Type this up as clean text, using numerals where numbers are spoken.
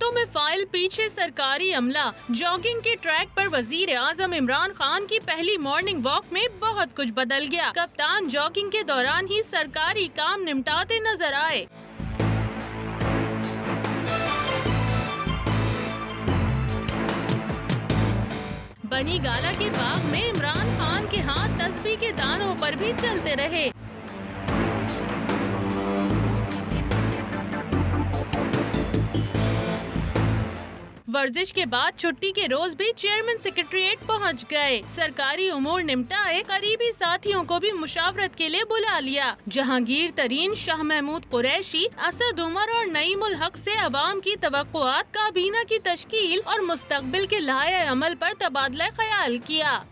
हाथों में फाइल, पीछे सरकारी अमला। जॉगिंग के ट्रैक पर वजीर आजम इमरान खान की पहली मॉर्निंग वॉक में बहुत कुछ बदल गया। कप्तान जॉगिंग के दौरान ही सरकारी काम निपटाते नजर आए। बनी गाला के बाग में इमरान खान के हाथ तस्बीह के दानों पर भी चलते रहे। वर्जिश के बाद छुट्टी के रोज भी चेयरमैन सेक्रेटेरिएट पहुंच गए। सरकारी उमूर निपटाए, करीबी साथियों को भी मुशावरत के लिए बुला लिया। जहांगीर तरीन, शाह महमूद कुरैशी, असद उमर और नईमुल हक से अवाम की तवक्कुआत, काबीना की तश्कील और मुस्तकबिल के लाए अमल पर तबादला ख्याल किया।